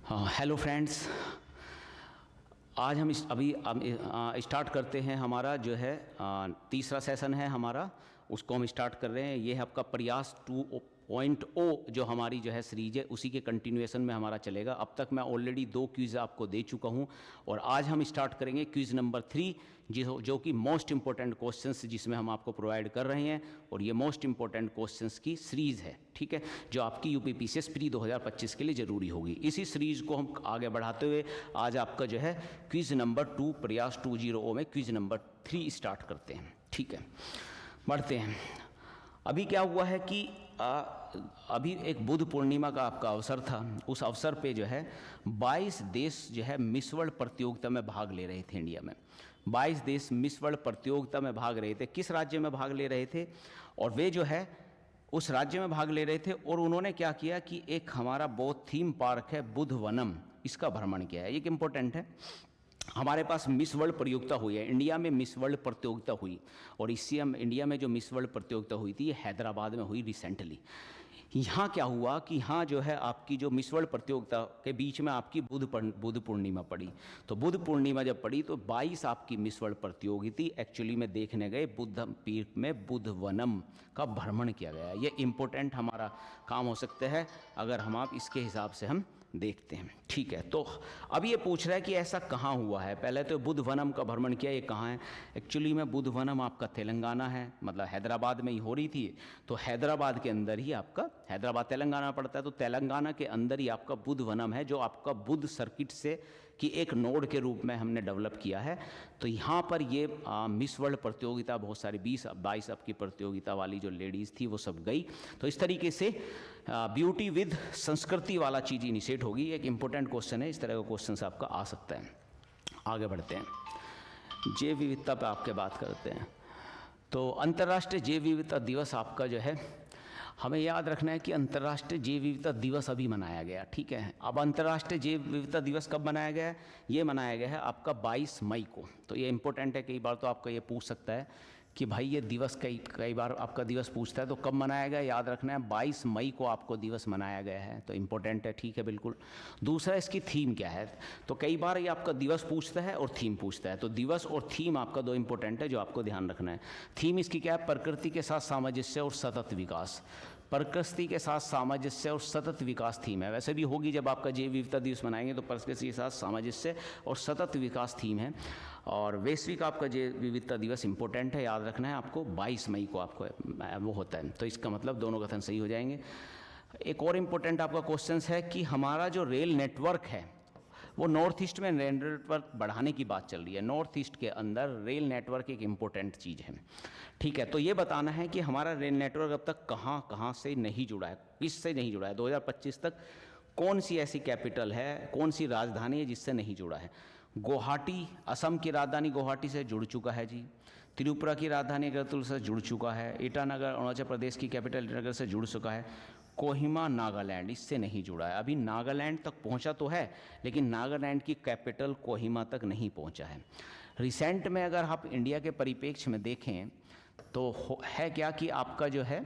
Hello friends, आज हम अभी स्टार्ट करते हैं। हमारा जो है तीसरा सेशन है हमारा, उसको हम स्टार्ट कर रहे हैं। ये है आपका प्रयास 2.0 जो हमारी जो है सीरीज है, उसी के कंटिन्यूएशन में हमारा चलेगा। अब तक मैं ऑलरेडी 2 क्विज़ आपको दे चुका हूँ और आज हम स्टार्ट करेंगे क्विज़ नंबर 3 जो कि मोस्ट इंपॉर्टेंट क्वेश्चंस जिसमें हम आपको प्रोवाइड कर रहे हैं। और ये मोस्ट इंपॉर्टेंट क्वेश्चंस की सीरीज़ है, ठीक है, जो आपकी यूपीपीसीएस प्री 2025 के लिए ज़रूरी होगी। इसी सीरीज़ को हम आगे बढ़ाते हुए आज आपका जो है क्विज़ नंबर 2 प्रयास 2.0 में क्विज़ नंबर 3 स्टार्ट करते हैं। ठीक है, बढ़ते हैं। अभी क्या हुआ है कि अभी एक बुद्ध पूर्णिमा का आपका अवसर था। उस अवसर पे जो है 22 देश जो है मिस वर्ल्ड प्रतियोगिता में भाग ले रहे थे। इंडिया में 22 देश मिस वर्ल्ड प्रतियोगिता में भाग रहे थे। किस राज्य में भाग ले रहे थे? और वे जो है उस राज्य में भाग ले रहे थे और उन्होंने क्या किया कि एक हमारा बहुत थीम पार्क है बुद्ध वनम, इसका भ्रमण किया है। ये इम्पोर्टेंट है। हमारे पास मिस वर्ल्ड प्रतियोगिता हुई है, इंडिया में मिस वर्ल्ड प्रतियोगिता हुई। और इससे हम इंडिया में जो मिस वर्ल्ड प्रतियोगिता हुई थी ये हैदराबाद में हुई रिसेंटली। यहाँ क्या हुआ कि यहाँ जो है आपकी जो मिस वर्ल्ड प्रतियोगिता के बीच में आपकी बुद्ध पूर्णिमा पड़ी। तो बुद्ध पूर्णिमा जब पड़ी तो 22 आपकी मिस वर्ल्ड प्रतियोगिता एक्चुअली में देखने गए बुद्ध पीठ में बुद्ध वनम का भ्रमण किया गया। ये इम्पोर्टेंट हमारा काम हो सकता है अगर हम आप इसके हिसाब से हम देखते हैं। ठीक है, तो अब ये पूछ रहा है कि ऐसा कहाँ हुआ है। पहले तो बुद्ध वनम का भ्रमण किया, ये कहाँ है? एक्चुअली में बुद्ध वनम आपका तेलंगाना है, मतलब हैदराबाद में ही हो रही थी। तो हैदराबाद के अंदर ही आपका, हैदराबाद तेलंगाना पड़ता है, तो तेलंगाना के अंदर ही आपका बुद्ध वनम है, जो आपका बुद्ध सर्किट से की एक नोड के रूप में हमने डेवलप किया है। तो यहाँ पर ये मिस वर्ल्ड प्रतियोगिता बहुत सारी 22 आपकी प्रतियोगिता वाली जो लेडीज़ थी वो सब गई। तो इस तरीके से ब्यूटी विद संस्कृति वाला चीज़ इनिशिएट होगी। एक इम्पोर्टेंट क्वेश्चन है, इस तरह का क्वेश्चन आपका आ सकता है। आगे बढ़ते हैं, जैव विविधता पे आपके बात करते हैं। तो अंतर्राष्ट्रीय जैव विविधता दिवस आपका जो है, हमें याद रखना है कि अंतर्राष्ट्रीय जैव विविधता दिवस अभी मनाया गया। ठीक है, अब अंतर्राष्ट्रीय जैव विविधता दिवस कब मनाया गया है? ये मनाया गया है आपका 22 मई को। तो ये इंपॉर्टेंट है, कई बार तो आपका ये पूछ सकता है कि भाई ये दिवस कई बार आपका दिवस पूछता है तो कब मनाया गया। याद रखना है 22 मई को आपको दिवस मनाया गया है, तो इम्पोर्टेंट है। ठीक है, बिल्कुल। दूसरा, इसकी थीम क्या है? तो कई बार ये आपका दिवस पूछता है और थीम पूछता है। तो दिवस और थीम आपका दो इंपॉर्टेंट है जो आपको ध्यान रखना है। थीम इसकी क्या है? प्रकृति के साथ सामंजस्य और सतत विकास। प्रकृति के साथ सामंजस्य और सतत विकास थीम है। वैसे भी होगी जब आपका जैव विविधता दिवस मनाएंगे तो प्रकृति के साथ सामंजस्य और सतत विकास थीम है। और वैश्विक आपका जैव विविधता दिवस इंपॉर्टेंट है, याद रखना है आपको 22 मई को आपको वो होता है। तो इसका मतलब दोनों कथन सही हो जाएंगे। एक और इम्पोर्टेंट आपका क्वेश्चन है कि हमारा जो रेल नेटवर्क है वो नॉर्थ ईस्ट में रेल नेटवर्क बढ़ाने की बात चल रही है। नॉर्थ ईस्ट के अंदर रेल नेटवर्क एक इम्पोर्टेंट चीज़ है। ठीक है, तो ये बताना है कि हमारा रेल नेटवर्क अब तक कहाँ कहाँ से नहीं जुड़ा है, किससे नहीं जुड़ा है। 2025 तक कौन सी ऐसी कैपिटल है, कौन सी राजधानी है जिससे नहीं जुड़ा है? गुवाहाटी, असम की राजधानी गुवाहाटी से जुड़ चुका है जी। त्रिपुरा की राजधानी अगरतला से जुड़ चुका है। ईटानगर अरुणाचल प्रदेश की कैपिटल ईटानगर से जुड़ चुका है। कोहिमा नागालैंड इससे नहीं जुड़ा है। अभी नागालैंड तक पहुंचा तो है लेकिन नागालैंड की कैपिटल कोहिमा तक नहीं पहुंचा है। रिसेंट में अगर आप इंडिया के परिप्रेक्ष्य में देखें तो है क्या कि आपका जो है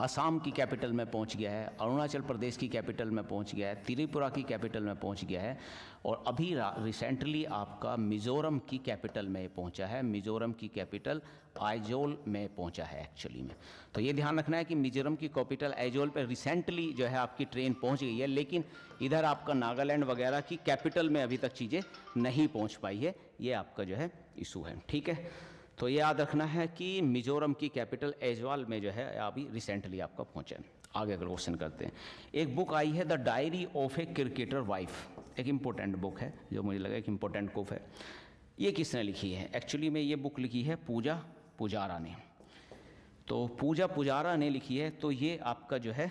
असम की कैपिटल में पहुंच गया है, अरुणाचल प्रदेश की कैपिटल में पहुंच गया है, त्रिपुरा की कैपिटल में पहुंच गया है और अभी रिसेंटली आपका मिज़ोरम की कैपिटल में पहुंचा है। मिज़ोरम की कैपिटल आइजोल में पहुंचा है एक्चुअली में। तो ये ध्यान रखना है कि मिज़ोरम की कैपिटल आइजोल पर रिसेंटली जो है आपकी ट्रेन पहुंच गई है, लेकिन इधर आपका नागालैंड वगैरह की कैपिटल में अभी तक चीज़ें नहीं पहुँच पाई है। ये आपका जो है इशू है। ठीक है, तो ये याद रखना है कि मिज़ोरम की कैपिटल ऐजवाल में जो है अभी रिसेंटली आपका पहुंचा है। आगे अगर क्वेश्चन करते हैं, एक बुक आई है the diary of a cricketer wife. एक इम्पोर्टेंट बुक है जो मुझे लगा एक इम्पोर्टेंट बुक है। ये किसने लिखी है? एक्चुअली में ये बुक लिखी है पूजा पुजारा ने। तो पूजा पुजारा ने लिखी है। तो ये आपका जो है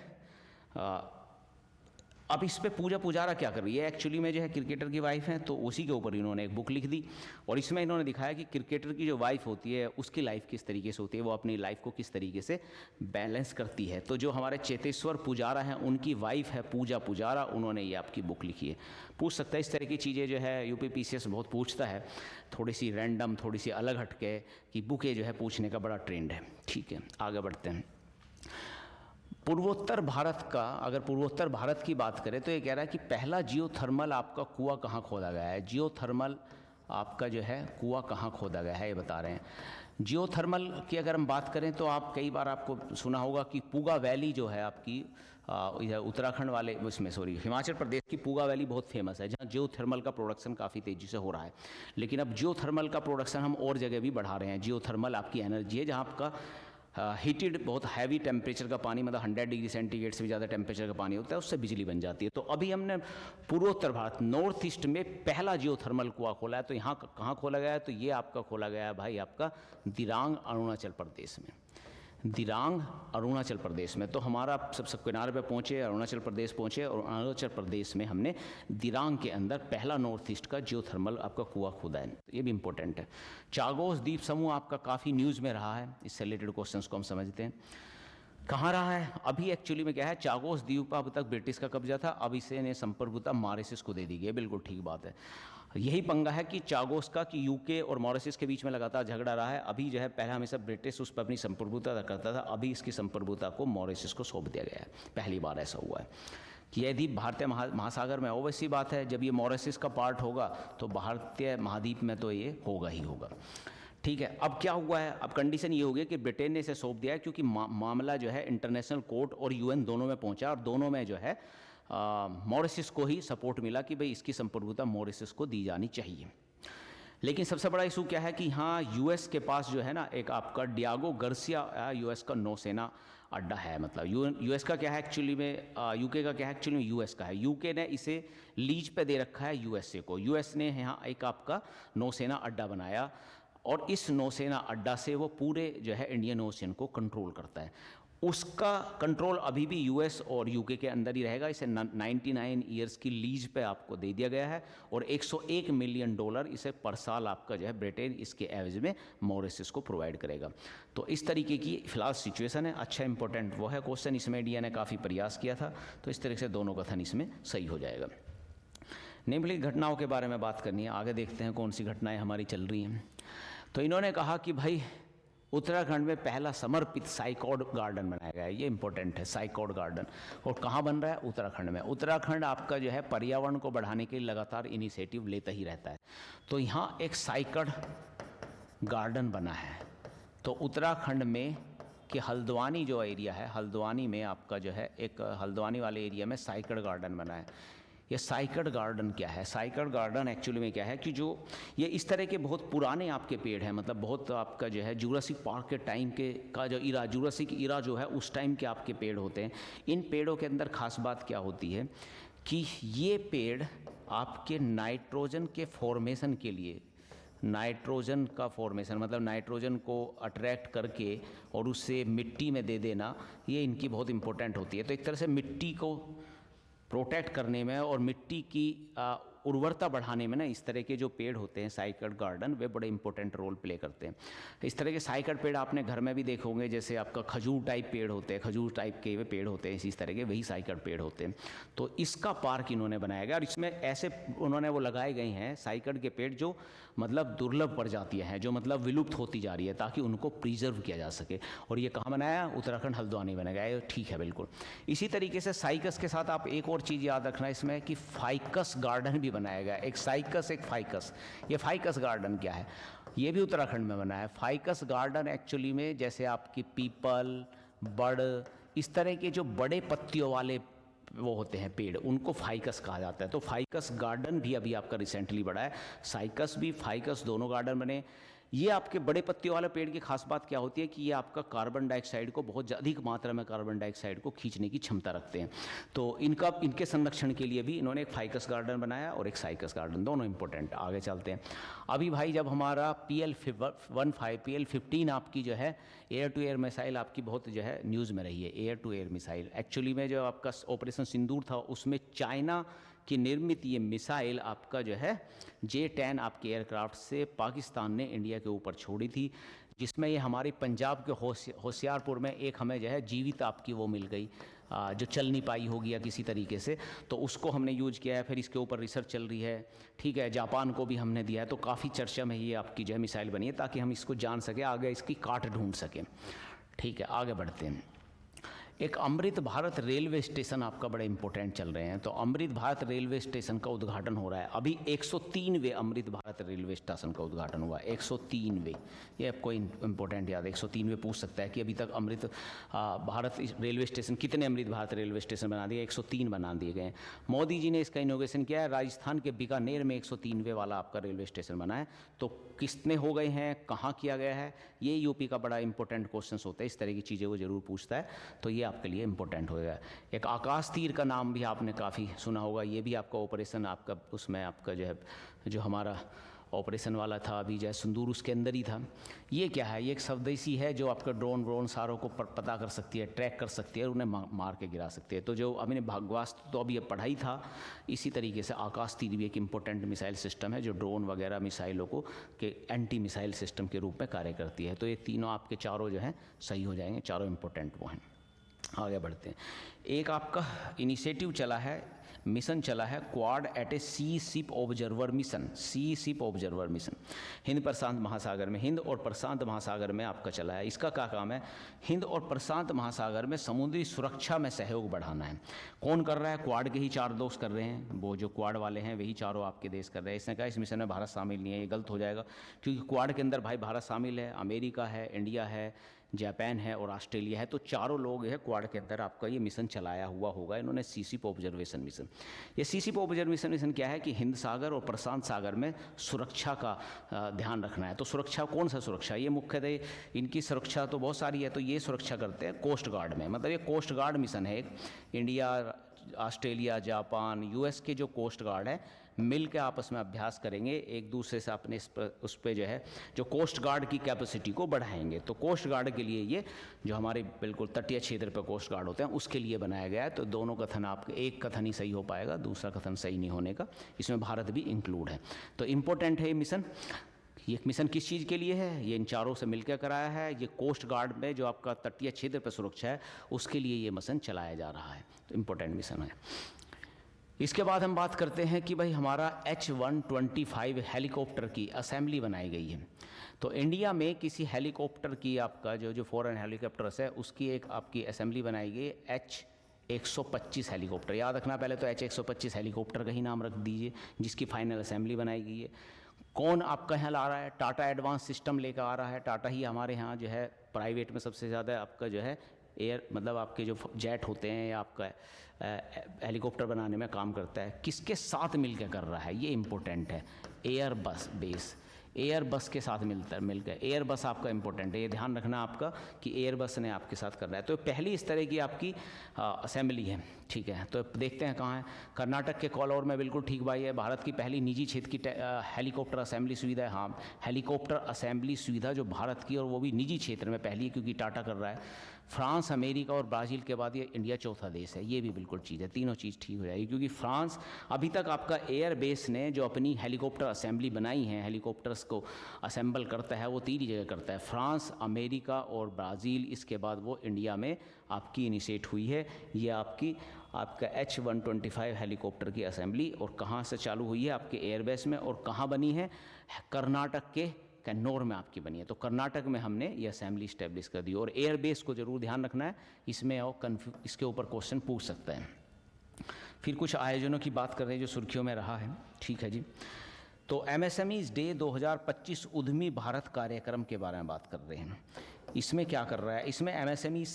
अब इस पे पूजा पुजारा क्या कर रही है? एक्चुअली में जो है क्रिकेटर की वाइफ है, तो उसी के ऊपर इन्होंने एक बुक लिख दी और इसमें इन्होंने दिखाया कि क्रिकेटर की जो वाइफ होती है उसकी लाइफ किस तरीके से होती है, वो अपनी लाइफ को किस तरीके से बैलेंस करती है। तो जो हमारे चेतेश्वर पुजारा हैं उनकी वाइफ है पूजा पुजारा, उन्होंने ये आपकी बुक लिखी है। पूछ सकता है इस तरह की चीज़ें जो है यूपीपीसीएस बहुत पूछता है, थोड़ी सी रैंडम, थोड़ी सी अलग हटके की बुकें जो है पूछने का बड़ा ट्रेंड है। ठीक है, आगे बढ़ते हैं। पूर्वोत्तर भारत का, अगर पूर्वोत्तर भारत की बात करें तो ये कह रहा है कि पहला जियोथर्मल आपका कुआं कहाँ खोदा गया है। जियोथर्मल आपका जो है कुआं कहाँ खोदा गया है ये बता रहे हैं। जियोथर्मल की अगर हम बात करें तो आप कई बार आपको सुना होगा कि पूगा वैली जो है आपकी इधर उत्तराखंड वाले उसमें हिमाचल प्रदेश की पूगा वैली बहुत फेमस है, जहाँ जियोथर्मल का प्रोडक्शन काफ़ी तेज़ी से हो रहा है। लेकिन अब जियोथर्मल का प्रोडक्शन हम और जगह भी बढ़ा रहे हैं। जियोथर्मल आपकी एनर्जी है जहाँ आपका हीटेड बहुत हैवी टेम्परेचर का पानी, मतलब 100 डिग्री सेंटीग्रेड से भी ज़्यादा टेम्परेचर का पानी होता है, उससे बिजली बन जाती है। तो अभी हमने पूर्वोत्तर भारत नॉर्थ ईस्ट में पहला जियोथर्मल कुआं खोला है। तो यहाँ कहाँ खोला गया है? तो ये आपका खोला गया है भाई आपका दिरांग अरुणाचल प्रदेश में। दिरांग अरुणाचल प्रदेश में। तो हमारा सब किनारे पे पहुँचे, अरुणाचल प्रदेश पहुँचे, और अरुणाचल प्रदेश में हमने दिरांग के अंदर पहला नॉर्थ ईस्ट का जियोथर्मल आपका कुआं खोदा है। तो ये भी इंपॉर्टेंट है। चागोस द्वीप समूह आपका काफ़ी न्यूज़ में रहा है, इससे रिलेटेड क्वेश्चंस को हम समझते हैं। कहाँ रहा है अभी? एक्चुअली में क्या है, चागोस द्वीप अब तक ब्रिटिश का कब्जा था, अब इसे ने संप्रभुता मॉरिशस को दे दी गई है। बिल्कुल ठीक बात है। यही पंगा है कि चागोस का कि यूके और मॉरिशस के बीच में लगातार झगड़ा रहा है। अभी जो है पहले हमेशा ब्रिटिश उस पर अपनी संप्रभुता करता था, अभी इसकी संप्रभुता को मॉरिशस को सौंप दिया गया है। पहली बार ऐसा हुआ है कि यदि भारतीय महासागर में, ओवैसी बात है, जब ये मॉरिशस का पार्ट होगा तो भारतीय महाद्वीप में तो ये होगा ही होगा। ठीक है, अब क्या हुआ है, अब कंडीशन ये हो गई कि ब्रिटेन ने इसे सौंप दिया है, क्योंकि मामला जो है इंटरनेशनल कोर्ट और यूएन दोनों में पहुंचा, और दोनों में जो है मॉरिशस को ही सपोर्ट मिला कि भाई इसकी संप्रभुता मॉरिशस को दी जानी चाहिए। लेकिन सबसे बड़ा इशू क्या है कि यहाँ यूएस के पास जो है ना एक आपका डियागो गार्सिया यूएस का नौसेना अड्डा है। मतलब यूएस का क्या है एक्चुअली में, यूके का क्या है एक्चुअली में, यूएस का है। यूके ने इसे लीज पे दे रखा है यूएसए को। यूएस ने यहाँ एक आपका नौसेना अड्डा बनाया, और इस नौसेना अड्डा से वो पूरे जो है इंडियन ओशन को कंट्रोल करता है। उसका कंट्रोल अभी भी यूएस और यूके के अंदर ही रहेगा। इसे 99 ईयर्स की लीज पे आपको दे दिया गया है, और $101 मिलियन इसे पर साल आपका जो है ब्रिटेन इसके एवज में मॉरिशस को प्रोवाइड करेगा। तो इस तरीके की फिलहाल सिचुएशन है। अच्छा इंपॉर्टेंट वो है क्वेश्चन, इसमें इंडिया ने काफ़ी प्रयास किया था, तो इस तरह से दोनों कथन इसमें सही हो जाएगा। निम्नलिखित घटनाओं के बारे में बात करनी है, आगे देखते हैं कौन सी घटनाएं हमारी चल रही हैं। तो इन्होंने कहा कि भाई उत्तराखंड में पहला समर्पित साइकोड गार्डन बनाया गया है। ये इंपॉर्टेंट है, साइकोड गार्डन। और कहाँ बन रहा है? उत्तराखंड में। उत्तराखंड आपका जो है पर्यावरण को बढ़ाने के लिए लगातार इनिशिएटिव लेता ही रहता है। तो यहाँ एक साइकोड गार्डन बना है। तो उत्तराखंड में कि हल्द्वानी जो एरिया है, हल्द्वानी में आपका जो है एक हल्द्वानी वाले एरिया में साइकोड गार्डन बना है। ये साइकोड गार्डन क्या है? साइकोड गार्डन एक्चुअली में क्या है कि जो ये इस तरह के बहुत पुराने आपके पेड़ हैं, मतलब बहुत आपका जो है जुरासिक पार्क के टाइम के का जो इरा, जुरासिक इरा जो है उस टाइम के आपके पेड़ होते हैं। इन पेड़ों के अंदर खास बात क्या होती है कि ये पेड़ आपके नाइट्रोजन के फॉर्मेशन के लिए, नाइट्रोजन का फॉर्मेशन मतलब नाइट्रोजन को अट्रैक्ट करके और उससे मिट्टी में दे देना, ये इनकी बहुत इंपॉर्टेंट होती है। तो एक तरह से मिट्टी को प्रोटेक्ट करने में और मिट्टी की उर्वरता बढ़ाने में ना इस तरह के जो पेड़ होते हैं साइकोड गार्डन, वे बड़े इंपॉर्टेंट रोल प्ले करते हैं। इस तरह के साइकोड पेड़ आपने घर में भी देखे होंगे, जैसे आपका खजूर टाइप पेड़ होते हैं, खजूर टाइप के वे पेड़ होते हैं, इस तरह के वही साइकोड पेड़ होते हैं। तो इसका पार्क इन्होंने बनाया गया, और इसमें ऐसे उन्होंने वो लगाए गए हैं साइकोड के पेड़ जो मतलब दुर्लभ प्रजातियाँ हैं, जो मतलब विलुप्त होती जा रही है, ताकि उनको प्रिजर्व किया जा सके। और ये कहाँ बनाया? उत्तराखंड हल्द्वानी बनाया गया। ठीक है, बिल्कुल। इसी तरीके से साइकस के साथ आप एक और चीज़ याद रखना इसमें कि फाइकस गार्डन भी बनाया गया। एक साइकस एक फाइकस। ये फाइकस गार्डन क्या है? ये भी उत्तराखंड में बना है। फाइकस गार्डन एक्चुअली में जैसे आपकी पीपल, बड़, इस तरह के जो बड़े पत्तियों वाले वो होते हैं पेड़, उनको फाइकस कहा जाता है। तो फाइकस गार्डन भी अभी आपका रिसेंटली बढ़ा है। साइकस भी फाइकस दोनों गार्डन बने। ये आपके बड़े पत्तियों वाले पेड़ की खास बात क्या होती है कि ये आपका कार्बन डाइऑक्साइड को बहुत अधिक मात्रा में कार्बन डाइऑक्साइड को खींचने की क्षमता रखते हैं। तो इनके संरक्षण के लिए भी इन्होंने एक फाइकस गार्डन बनाया और एक साइकस गार्डन, दोनों इंपॉर्टेंट। आगे चलते हैं। अभी भाई जब हमारा PL-15 आपकी जो है एयर टू एयर मिसाइल आपकी बहुत जो है न्यूज़ में रही है। Air to air missile actually में जो आपका ऑपरेशन सिंदूर था उसमें चाइना की निर्मित ये मिसाइल आपका जो है J-10 आपके एयरक्राफ्ट से पाकिस्तान ने इंडिया के ऊपर छोड़ी थी, जिसमें ये हमारे पंजाब के होशियारपुर में एक हमें जो है जीवित आपकी वो मिल गई, जो चल नहीं पाई होगी या किसी तरीके से, तो उसको हमने यूज किया है। फिर इसके ऊपर रिसर्च चल रही है। ठीक है, जापान को भी हमने दिया है। तो काफ़ी चर्चा में ये आपकी जो है मिसाइल बनी है, ताकि हम इसको जान सकें, आगे इसकी काट ढूंढ सकें। ठीक है, आगे बढ़ते हैं। एक अमृत भारत रेलवे स्टेशन आपका बड़े इंपॉर्टेंट चल रहे हैं, तो अमृत भारत रेलवे स्टेशन का उद्घाटन हो रहा है अभी। 103वें अमृत भारत रेलवे स्टेशन का उद्घाटन हुआ, 103वें। ये आपको इंपॉर्टेंट याद है, 103वें पूछ सकता है कि अभी तक अमृत भारत रेलवे स्टेशन, कितने अमृत भारत रेलवे स्टेशन बना दिए? 103 बना दिए गए हैं। मोदी जी ने इसका इनोवेशन किया है, राजस्थान के बीकानेर में 103वें वाला आपका रेलवे स्टेशन बना है। तो कितने हो गए हैं, कहाँ किया गया है, ये यूपी का बड़ा इंपॉर्टेंट क्वेश्चन होता है, इस तरह की चीज़ें वो ज़रूर पूछता है, तो ये आपके लिए इंपॉर्टेंट होगा। एक आकाश तीर का नाम भी आपने काफ़ी सुना होगा, ये भी आपका ऑपरेशन आपका उसमें आपका जो है, जो हमारा ऑपरेशन वाला था अभी जय सिंदूर, उसके अंदर ही था। ये क्या है? ये एक स्वदेशी है जो आपका ड्रोन व्रोन सारों को पता कर सकती है, ट्रैक कर सकती है और उन्हें मार के गिरा सकती है। तो जो अभी ने भागवास्त्र तो अभी ये पढ़ाई था, इसी तरीके से आकाश तीर भी एक इंपॉर्टेंट मिसाइल सिस्टम है जो ड्रोन वगैरह मिसाइलों को के एंटी मिसाइल सिस्टम के रूप में कार्य करती है। तो ये तीनों आपके चारों जो हैं सही हो जाएंगे, चारों इंपॉर्टेंट वो हैं। आगे बढ़ते हैं। एक आपका इनिशिएटिव चला है, मिशन चला है, क्वाड एट ए सी शिप ऑब्जर्वर मिशन, सी शिप ऑब्जर्वर मिशन, हिंद प्रशांत महासागर में, हिंद और प्रशांत महासागर में आपका चला है। इसका क्या काम है? हिंद और प्रशांत महासागर में समुद्री सुरक्षा में सहयोग बढ़ाना है। कौन कर रहा है? क्वाड के ही 4 देश कर रहे हैं, वो जो क्वाड वाले हैं वही चारों आपके देश कर रहे हैं। इसने कहा इस मिशन में भारत शामिल नहीं है, ये गलत हो जाएगा, क्योंकि क्वाड के अंदर भाई भारत शामिल है, अमेरिका है, इंडिया है, जापान है और ऑस्ट्रेलिया है। तो चारों लोग है क्वाड के अंदर आपका ये मिशन चलाया हुआ होगा इन्होंने, सी शिप ऑब्जर्वेशन मिशन। ये सी शिप ऑब्जर्वेशन मिशन क्या है कि हिंद सागर और प्रशांत सागर में सुरक्षा का ध्यान रखना है। तो सुरक्षा, कौन सा सुरक्षा? ये मुख्यतः इनकी सुरक्षा तो बहुत सारी है, तो ये सुरक्षा करते हैं कोस्ट गार्ड में, मतलब ये कोस्ट गार्ड मिशन है एक। इंडिया, ऑस्ट्रेलिया, जापान, यूएस के जो कोस्ट गार्ड है मिल के आपस में अभ्यास करेंगे, एक दूसरे से अपने उस पर जो है जो कोस्ट गार्ड की कैपेसिटी को बढ़ाएंगे। तो कोस्ट गार्ड के लिए ये जो हमारे बिल्कुल तटीय क्षेत्र पर कोस्ट गार्ड होते हैं उसके लिए बनाया गया है। तो दोनों कथन आपके, एक कथन ही सही हो पाएगा, दूसरा कथन सही नहीं होने का, इसमें भारत भी इंक्लूड है। तो इम्पोर्टेंट है ये मिशन। ये मिशन किस चीज़ के लिए है? ये इन चारों से मिलकर कराया है। ये कोस्ट गार्ड में जो आपका तटीय क्षेत्र पर सुरक्षा है उसके लिए ये मिशन चलाया जा रहा है। तो इम्पोर्टेंट मिशन है। इसके बाद हम बात करते हैं कि भाई हमारा H-125 हेलीकॉप्टर की असेंबली बनाई गई है। तो इंडिया में किसी हेलीकॉप्टर की आपका जो फॉरेन हेलीकॉप्टर्स है उसकी एक आपकी असेंबली बनाई गई है, H-125 हेलीकॉप्टर। याद रखना, पहले तो H-125 हेलीकॉप्टर का ही नाम रख दीजिए, जिसकी फाइनल असेंबली बनाई गई है। कौन आपका यहाँ ला रहा है? टाटा एडवांस सिस्टम लेकर आ रहा है। टाटा ही हमारे यहाँ जो है प्राइवेट में सबसे ज़्यादा आपका जो है एयर, मतलब आपके जो जेट होते हैं या आपका हेलीकॉप्टर बनाने में काम करता है। किसके साथ मिलकर कर रहा है? ये इम्पोर्टेंट है। एयरबस के साथ मिलकर एयरबस आपका इंपॉर्टेंट है, ये ध्यान रखना आपका कि एयरबस ने आपके साथ कर रहा है। तो पहली इस तरह की आपकी असेंबली है, ठीक है। तो देखते हैं कहाँ है। कर्नाटक के कॉलोर में, बिल्कुल ठीक भाई है। भारत की पहली निजी क्षेत्र की हेलीकॉप्टर असेंबली सुविधा है। हाँ, हेलीकॉप्टर असेंबली सुविधा जो भारत की, और वो भी निजी क्षेत्र में पहली है क्योंकि टाटा कर रहा है। फ्रांस, अमेरिका और ब्राज़ील के बाद ये इंडिया चौथा देश है। ये भी बिल्कुल चीज़ है, तीनों चीज़ ठीक हो जाएगी, क्योंकि फ्रांस अभी तक आपका एयरबेस ने जो अपनी हेलीकॉप्टर असेंबली बनाई है, हेलीकॉप्टर्स को असेंबल करता है, वो 3 ही जगह करता है, फ्रांस, अमेरिका और ब्राज़ील। इसके बाद वो इंडिया में आपकी इनिशिएट हुई है। ये आपका H-125 हेलीकॉप्टर की असेंबली, और कहाँ से चालू हुई है? आपके एयरबेस में। और कहाँ बनी है? कर्नाटक के कन्नौर में आपकी बनी है। तो कर्नाटक में हमने ये असेंबली इस्टेब्लिश कर दी। और एयरबेस को जरूर ध्यान रखना है, इसमें और इसके ऊपर क्वेश्चन पूछ सकता है। फिर कुछ आयोजनों की बात कर रहे हैं जो सुर्खियों में रहा है, ठीक है जी। तो MSMEs डे 2025 उद्यमी भारत कार्यक्रम के बारे में बात कर रहे हैं। इसमें क्या कर रहा है? इसमें MSMEs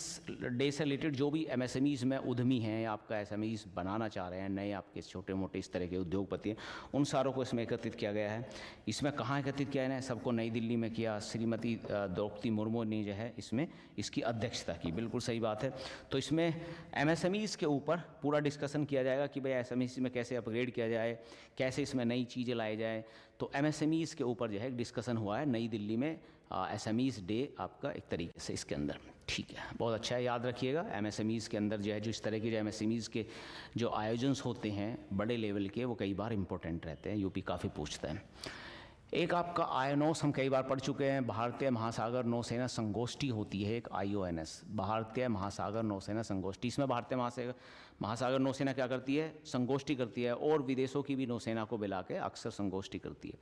डे से रिलेटेड जो भी MSMEs में उद्यमी हैं, आपका SMEs बनाना चाह रहे हैं, नए आपके छोटे मोटे इस तरह के उद्योगपति हैं, उन सारों को इसमें एकत्रित किया गया है। इसमें कहाँ एकत्रित किया है? सबको नई दिल्ली में किया। श्रीमती द्रौपदी मुर्मू ने जो है इसमें इसकी अध्यक्षता की, बिल्कुल सही बात है। तो इसमें MSMEs के ऊपर पूरा डिस्कशन किया जाएगा कि भाई SMEs में कैसे अपग्रेड किया जाए, कैसे इसमें नई चीज़ें लाई जाए। तो MSMEs के ऊपर जो है डिस्कशन हुआ है नई दिल्ली में। SMEs डे आपका एक तरीके से इसके अंदर, ठीक है, बहुत अच्छा है, याद रखिएगा। MSMEs के अंदर जो है जो इस तरह के जो MSMEs के जो आयोजन होते हैं बड़े लेवल के, वो कई बार इंपॉर्टेंट रहते हैं, यूपी काफ़ी पूछता है। एक आपका IONOS हम कई बार पढ़ चुके हैं, भारतीय महासागर नौसेना संगोष्ठी होती है एक, IONS, भारतीय महासागर नौसेना संगोष्ठी। इसमें भारतीय महासागर नौसेना क्या करती है? संगोष्ठी करती है, और विदेशों की भी नौसेना को मिला के अक्सर संगोष्ठी करती है।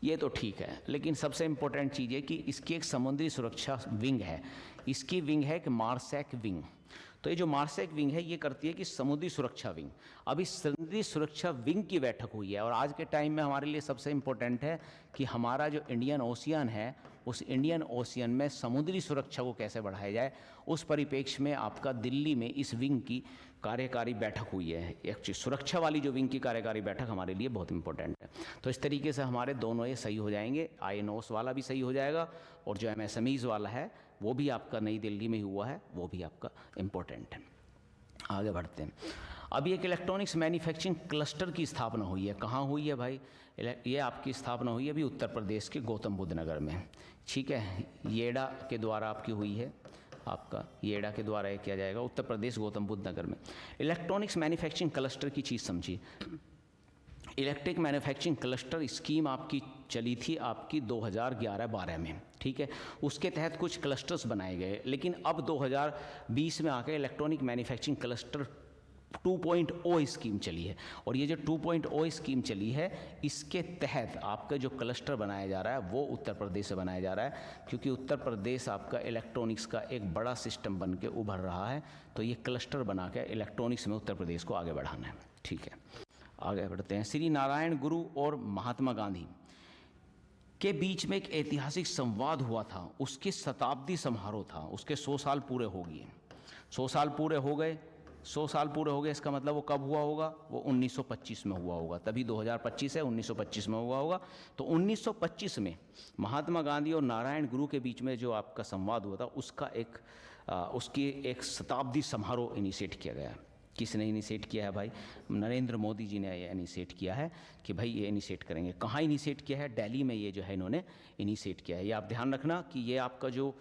ये तो ठीक है, लेकिन सबसे इम्पोर्टेंट चीज़ है कि इसकी एक समुद्री सुरक्षा विंग है। इसकी विंग है कि मारसैक विंग। तो ये जो मार्सेक विंग है ये करती है कि समुद्री सुरक्षा विंग। अभी समुद्री सुरक्षा विंग की बैठक हुई है और आज के टाइम में हमारे लिए सबसे इम्पोर्टेंट है कि हमारा जो इंडियन ओशियन है उस इंडियन ओशियन में समुद्री सुरक्षा को कैसे बढ़ाया जाए, उस परिप्रेक्ष्य में आपका दिल्ली में इस विंग की कार्यकारी बैठक हुई है। एक्चुअली सुरक्षा वाली जो विंग की कार्यकारी बैठक हमारे लिए बहुत इंपॉर्टेंट है। तो इस तरीके से हमारे दोनों ये सही हो जाएंगे, INOS वाला भी सही हो जाएगा और जो MSMEs वाला है वो भी आपका नई दिल्ली में ही हुआ है, वो भी आपका इम्पोर्टेंट है। आगे बढ़ते हैं। अभी एक इलेक्ट्रॉनिक्स मैन्युफैक्चरिंग क्लस्टर की स्थापना हुई है। कहाँ हुई है भाई? ये आपकी स्थापना हुई है अभी उत्तर प्रदेश के गौतम बुद्ध नगर में, ठीक है। येडा के द्वारा आपकी हुई है, आपका येडा के द्वारा ये किया जाएगा उत्तर प्रदेश गौतम बुद्ध नगर में। इलेक्ट्रॉनिक्स मैन्युफैक्चरिंग क्लस्टर की चीज़ समझिए। इलेक्ट्रिक मैन्युफैक्चरिंग क्लस्टर स्कीम आपकी चली थी आपकी 2011-12 में, ठीक है। उसके तहत कुछ क्लस्टर्स बनाए गए, लेकिन अब 2020 में आकर इलेक्ट्रॉनिक मैन्युफैक्चरिंग क्लस्टर 2.0 स्कीम चली है। और ये जो 2.0 स्कीम चली है इसके तहत आपका जो क्लस्टर बनाया जा रहा है वो उत्तर प्रदेश से बनाया जा रहा है, क्योंकि उत्तर प्रदेश आपका इलेक्ट्रॉनिक्स का एक बड़ा सिस्टम बन के उभर रहा है। तो ये क्लस्टर बना के इलेक्ट्रॉनिक्स में उत्तर प्रदेश को आगे बढ़ाना है, ठीक है। आगे बढ़ते हैं। श्री नारायण गुरु और महात्मा गांधी के बीच में एक ऐतिहासिक संवाद हुआ था, उसके शताब्दी समारोह था, उसके 100 साल पूरे हो गए। 100 साल पूरे हो गए, 100 साल पूरे हो गए, इसका मतलब वो कब हुआ होगा? वो 1925 में हुआ होगा, तभी 2025 है, 1925 में हुआ होगा। तो 1925 में महात्मा गांधी और नारायण गुरु के बीच में जो आपका संवाद हुआ था उसका उसकी एक शताब्दी समारोह इनिशिएट किया गया। किसने इनिशिएट किया है भाई? नरेंद्र मोदी जी ने ये इनिशिएट किया है कि भाई ये इनिशिएट करेंगे। कहाँ इनिशिएट किया है? दिल्ली में ये जो है इन्होंने इनिशिएट किया है। ये आप ध्यान रखना कि ये आपका जो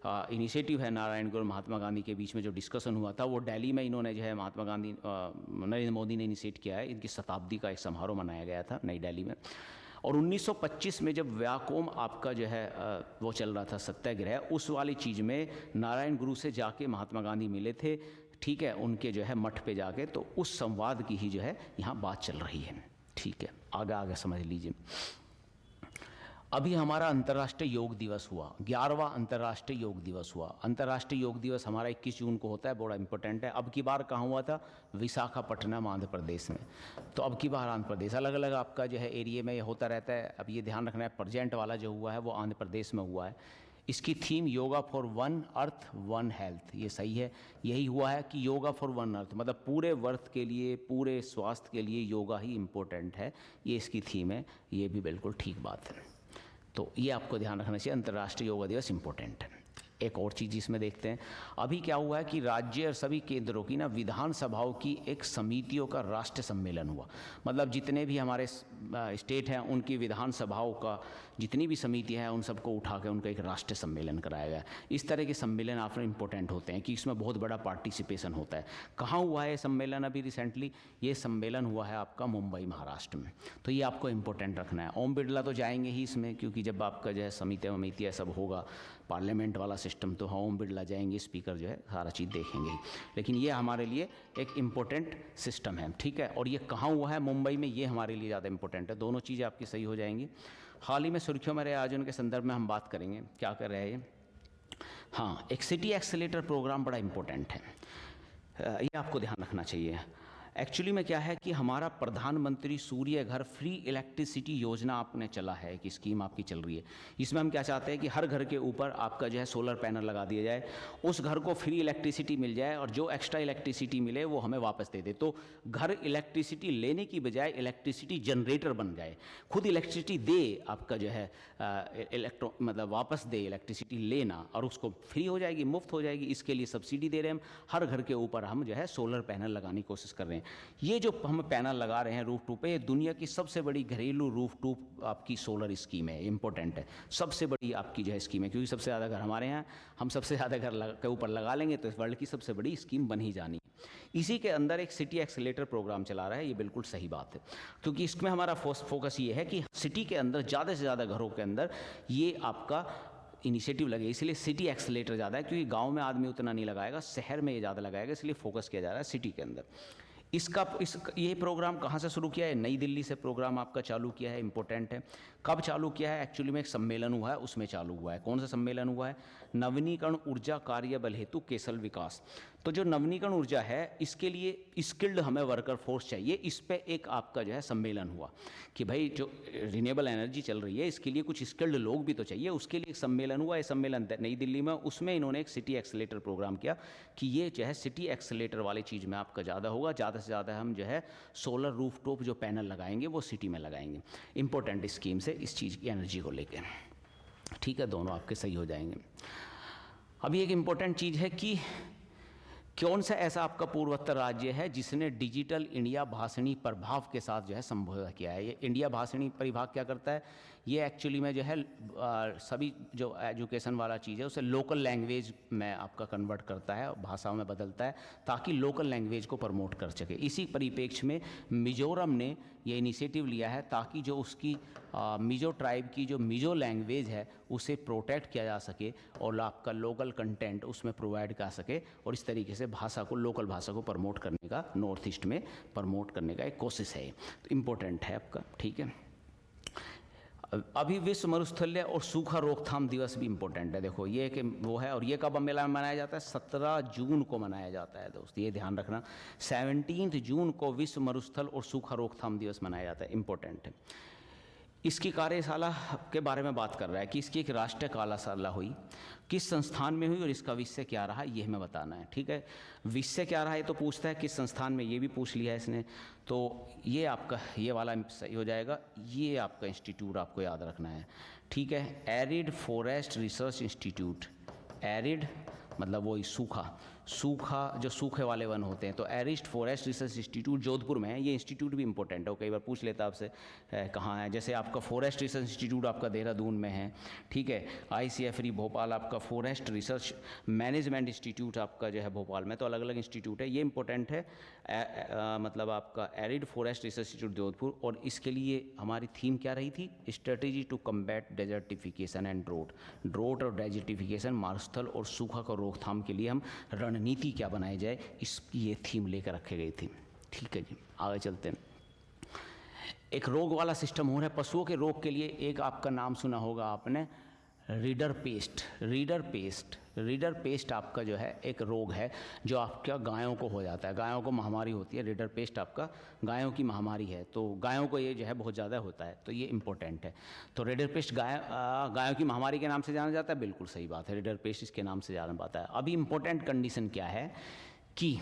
इनिशिएटिव है नारायण गुरु और महात्मा गांधी के बीच में जो डिस्कशन हुआ था वो दिल्ली में इन्होंने जो है महात्मा गांधी नरेंद्र मोदी ने इनिशिएट किया है। इनकी शताब्दी का एक समारोह मनाया गया था नई दिल्ली में। और 1925 में जब व्याकोम आपका जो है वो चल रहा था सत्याग्रह, उस वाली चीज़ में नारायण गुरु से जाके महात्मा गांधी मिले थे, ठीक है, उनके जो है मठ पे जाके। तो उस संवाद की ही जो है यहाँ बात चल रही है, ठीक है। आगे आगे समझ लीजिए। अभी हमारा अंतर्राष्ट्रीय योग दिवस हुआ, 11वां अंतर्राष्ट्रीय योग दिवस हुआ। अंतर्राष्ट्रीय योग दिवस हमारा 21 जून को होता है, बड़ा इंपॉर्टेंट है। अब की बार कहाँ हुआ था? विशाखापट्टनम आंध्र प्रदेश में। तो अब की बार आंध्र प्रदेश, अलग अलग आपका जो है एरिया में ये होता रहता है। अब ये ध्यान रखना है प्रेजेंट वाला जो हुआ है वो आंध्र प्रदेश में हुआ है। इसकी theme yoga for one earth one health, ये सही है। यही हुआ है कि योगा फॉर वन अर्थ, मतलब पूरे वर्थ के लिए, पूरे स्वास्थ्य के लिए योगा ही इम्पोर्टेंट है, ये इसकी थीम है। ये भी बिल्कुल ठीक बात है। तो ये आपको ध्यान रखना चाहिए, अंतर्राष्ट्रीय योगा दिवस इम्पोर्टेंट है। एक और चीज़ इसमें देखते हैं। अभी क्या हुआ है कि राज्य और सभी केंद्रों की ना विधानसभाओं की एक समितियों का राष्ट्रीय सम्मेलन हुआ। मतलब जितने भी हमारे स्टेट हैं उनकी विधानसभाओं का जितनी भी समितियां हैं उन सबको उठा के उनका एक राष्ट्रीय सम्मेलन कराया गया। इस तरह के सम्मेलन आपने इंपॉर्टेंट होते हैं कि इसमें बहुत बड़ा पार्टिसिपेशन होता है। कहाँ हुआ है ये सम्मेलन? अभी रिसेंटली ये सम्मेलन हुआ है आपका मुंबई महाराष्ट्र में। तो ये आपको इंपॉर्टेंट रखना है। ओम बिरला तो जाएंगे ही इसमें, क्योंकि जब आपका जो है समितियाँ सब होगा पार्लियामेंट वाला सिस्टम, तो हाँ ओम बिरला जाएंगे, स्पीकर जो है सारा चीज़ देखेंगे। लेकिन ये हमारे लिए एक इम्पोर्टेंट सिस्टम है, ठीक है। और ये कहाँ हुआ है? मुंबई में। ये हमारे लिए ज़्यादा इंपॉर्टेंट है। दोनों चीज़ें आपकी सही हो जाएंगी। हाल ही में सुर्खियों में रहे, आज उनके संदर्भ में हम बात करेंगे। क्या कर रहे हैं ये? हाँ, एक सिटी एक्सेलेरेटर प्रोग्राम बड़ा इंपॉर्टेंट है, ये आपको ध्यान रखना चाहिए। एक्चुअली में क्या है कि हमारा प्रधानमंत्री सूर्य घर फ्री इलेक्ट्रिसिटी योजना आपने चला है, कि स्कीम आपकी चल रही है। इसमें हम क्या चाहते हैं कि हर घर के ऊपर आपका जो है सोलर पैनल लगा दिया जाए, उस घर को फ्री इलेक्ट्रिसिटी मिल जाए और जो एक्स्ट्रा इलेक्ट्रिसिटी मिले वो हमें वापस दे दे। तो घर इलेक्ट्रिसिटी लेने की बजाय इलेक्ट्रिसिटी जनरेटर बन जाए, खुद इलेक्ट्रिसिटी दे, आपका जो है मतलब वापस दे इलेक्ट्रिसिटी लेना, और उसको फ्री हो जाएगी, मुफ्त हो जाएगी। इसके लिए सब्सिडी दे रहे हैं हम। हर घर के ऊपर हम जो है सोलर पैनल लगाने की कोशिश कर रहे हैं। ये जो हम पैनल लगा रहे हैं रूफ टॉप पे, दुनिया की सबसे बड़ी घरेलू रूफ टॉप आपकी सोलर स्कीम है, इंपॉर्टेंट है। सबसे बड़ी आपकी जो है स्कीम है, क्योंकि सबसे ज़्यादा घर हमारे यहाँ, हम सबसे ज़्यादा घर के ऊपर लगा लेंगे तो इस वर्ल्ड की सबसे बड़ी स्कीम बन ही जानी है। इसी के अंदर एक सिटी एक्सेलेरेटर प्रोग्राम चला रहा है, ये बिल्कुल सही बात है, क्योंकि इसमें हमारा फोकस ये है कि सिटी के अंदर ज़्यादा से ज़्यादा घरों के अंदर ये आपका इनिशिएटिव लगे। इसलिए सिटी एक्सेलेरेटर ज़्यादा है, क्योंकि गाँव में आदमी उतना नहीं लगाएगा, शहर में ये ज़्यादा लगाएगा, इसलिए फोकस किया जा रहा है सिटी के अंदर। ये प्रोग्राम कहाँ से शुरू किया है? नई दिल्ली से प्रोग्राम आपका चालू किया है, इंपॉर्टेंट है। कब चालू किया है? एक्चुअली में एक सम्मेलन हुआ है उसमें चालू हुआ है। कौन सा सम्मेलन हुआ है? नवीनीकरण ऊर्जा कार्यबल हेतु कौशल विकास। तो जो नवीनीकरण ऊर्जा है इसके लिए स्किल्ड हमें वर्कर फोर्स चाहिए। इस पे एक आपका जो है सम्मेलन हुआ कि भाई जो रिन्यूएबल एनर्जी चल रही है इसके लिए कुछ स्किल्ड लोग भी तो चाहिए, उसके लिए एक सम्मेलन हुआ। ये सम्मेलन नई दिल्ली में, उसमें इन्होंने एक सिटी एक्सेलेटर प्रोग्राम किया कि ये जो है सिटी एक्सेलेटर वाली चीज़ में आपका ज़्यादा होगा, ज़्यादा से ज़्यादा हम जो है सोलर रूफटॉप जो पैनल लगाएंगे वो सिटी में लगाएंगे। इंपॉर्टेंट स्कीम से इस चीज़ की एनर्जी को लेकर, ठीक है, दोनों आपके सही हो जाएंगे। अभी एक इम्पोर्टेंट चीज़ है कि कौन सा ऐसा आपका पूर्वोत्तर राज्य है जिसने डिजिटल इंडिया भाषणी प्रभाव के साथ जो है संबोधित किया है। ये इंडिया भाषणी परिभाग क्या करता है, ये एक्चुअली में जो है सभी जो एजुकेशन वाला चीज़ है उसे लोकल लैंग्वेज में आपका कन्वर्ट करता है, भाषाओं में बदलता है ताकि लोकल लैंग्वेज को प्रमोट कर सके। इसी परिप्रेक्ष्य में मिजोरम ने ये इनिशिएटिव लिया है ताकि जो उसकी मिजो ट्राइब की जो मिजो लैंग्वेज है उसे प्रोटेक्ट किया जा सके और आपका लोकल कंटेंट उसमें प्रोवाइड कर सके, और इस तरीके से भाषा को, लोकल भाषा को प्रमोट करने का, नॉर्थ ईस्ट में प्रमोट करने का एक कोशिश है। तो इम्पोर्टेंट है आपका, ठीक है। अभी विश्व मरुस्थलीय और सूखा रोकथाम दिवस भी इम्पोर्टेंट है। देखो ये कि वो है, और ये कब मेला में मनाया जाता है, 17 जून को मनाया जाता है दोस्त, ये ध्यान रखना। 17 जून को विश्व मरुस्थल और सूखा रोकथाम दिवस मनाया जाता है, इम्पोर्टेंट है। इसकी कार्यशाला के बारे में बात कर रहा है कि इसकी एक राष्ट्रीय कार्यशाला हुई, किस संस्थान में हुई और इसका विषय क्या रहा, ये हमें बताना है, ठीक है। विषय क्या रहा है तो पूछता है, किस संस्थान में, ये भी पूछ लिया है इसने। तो ये आपका ये वाला सही हो जाएगा, ये आपका इंस्टीट्यूट आपको याद रखना है, ठीक है। Arid forest research institute, arid मतलब वही सूखा, सूखा जो सूखे वाले वन होते हैं, तो एरिस्ट फॉरेस्ट रिसर्च इंस्टीट्यूट जोधपुर में है। ये इंस्टीट्यूट भी इंपॉर्टेंट है, वो कई बार पूछ लेता आपसे कहाँ है। जैसे आपका फॉरेस्ट रिसर्च इंस्टीट्यूट आपका देहरादून में है, ठीक है। ICFRI भोपाल आपका फॉरेस्ट रिसर्च मैनेजमेंट इंस्टीट्यूट आपका जो है भोपाल में, तो अलग अलग इंस्टीट्यूट है, ये इंपॉर्टेंट है। मतलब आपका arid forest research institute Jodhpur, और इसके लिए हमारी थीम क्या रही थी, strategy to combat desertification and drought और डेजर्टिफिकेशन, मारुस्थल और सूखा का रोकथाम के लिए हम रणनीति क्या बनाई जाए, इसकी ये थीम लेकर रखे गई थी, ठीक है जी। आगे चलते हैं। एक रोग वाला सिस्टम हो रहा है पशुओं के रोग के लिए, एक आपका नाम सुना होगा आपने, रीडर पेस्ट। रीडर पेस्ट आपका जो है एक रोग है जो आपका गायों को हो जाता है, गायों को महामारी होती है। रीडर पेस्ट आपका गायों की महामारी है, तो गायों को ये जो है बहुत ज़्यादा होता है, तो ये इंपॉर्टेंट है। तो रीडर पेस्ट गायों की महामारी के नाम से जाना जाता है, बिल्कुल सही बात है, रीडर पेस्ट इसके नाम से जाना जाता है। अभी इंपॉर्टेंट कंडीशन क्या है कि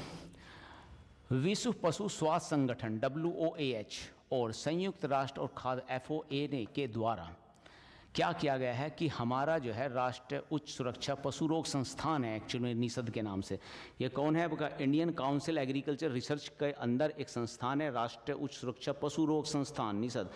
विश्व पशु स्वास्थ्य संगठन WOAH और संयुक्त राष्ट्र और खाद्य FOA के द्वारा क्या किया गया है कि हमारा जो है राष्ट्रीय उच्च सुरक्षा पशु रोग संस्थान है, एक्चुअली में निषद के नाम से। ये कौन है आपका, इंडियन काउंसिल एग्रीकल्चर रिसर्च के अंदर एक संस्थान है, राष्ट्रीय उच्च सुरक्षा पशु रोग संस्थान निषद।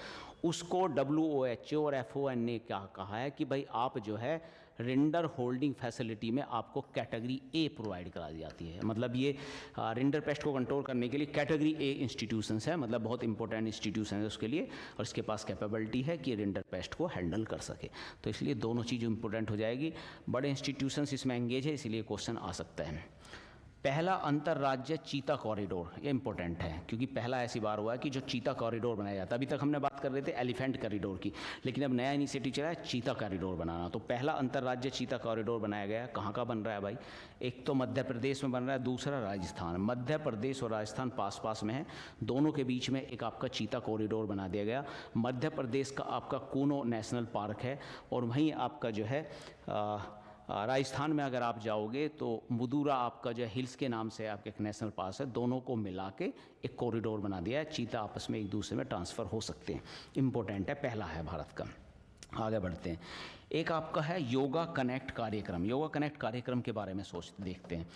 उसको WHO और FON ने क्या कहा है कि भाई आप जो है रेंडर होल्डिंग फैसिलिटी में आपको कैटेगरी A प्रोवाइड करा दी जाती है। मतलब ये रेंडर पेस्ट को कंट्रोल करने के लिए कैटेगरी A इंस्टीट्यूशंस है, मतलब बहुत इंपॉर्टेंट इंस्टीट्यूशन है उसके लिए, और इसके पास कैपेबिलिटी है कि रेंडर पेस्ट को हैंडल कर सके। तो इसलिए दोनों चीज़ इंपॉर्टेंट हो जाएगी। बड़े इंस्टीट्यूशंस इसमें एंगेज है, इसलिए क्वेश्चन आ सकता है। पहला अंतर्राज्य चीता कॉरिडोर, ये इंपॉर्टेंट है क्योंकि पहला ऐसी बार हुआ है कि जो चीता कॉरिडोर बनाया जाता है। अभी तक हमने बात कर रहे थे एलिफेंट कॉरिडोर की, लेकिन अब नया इनिशिएटिव चला है चीता कॉरिडोर बनाना। तो पहला अंतर्राज्य चीता कॉरिडोर बनाया गया है। कहाँ का बन रहा है भाई, एक तो मध्य प्रदेश में बन रहा है, दूसरा राजस्थान। मध्य प्रदेश और राजस्थान पास पास में है, दोनों के बीच में एक आपका चीता कॉरिडोर बना दिया गया। मध्य प्रदेश का आपका कूनो नेशनल पार्क है, और वहीं आपका जो है राजस्थान में अगर आप जाओगे तो मुदुरा आपका जो हिल्स के नाम से आपके एक नेशनल पार्क है, दोनों को मिला के एक कॉरिडोर बना दिया है। चीता आपस में एक दूसरे में ट्रांसफ़र हो सकते हैं, इंपॉर्टेंट है, पहला है भारत का। आगे बढ़ते हैं। एक आपका है योगा कनेक्ट कार्यक्रम। योगा कनेक्ट कार्यक्रम के बारे में देखते हैं।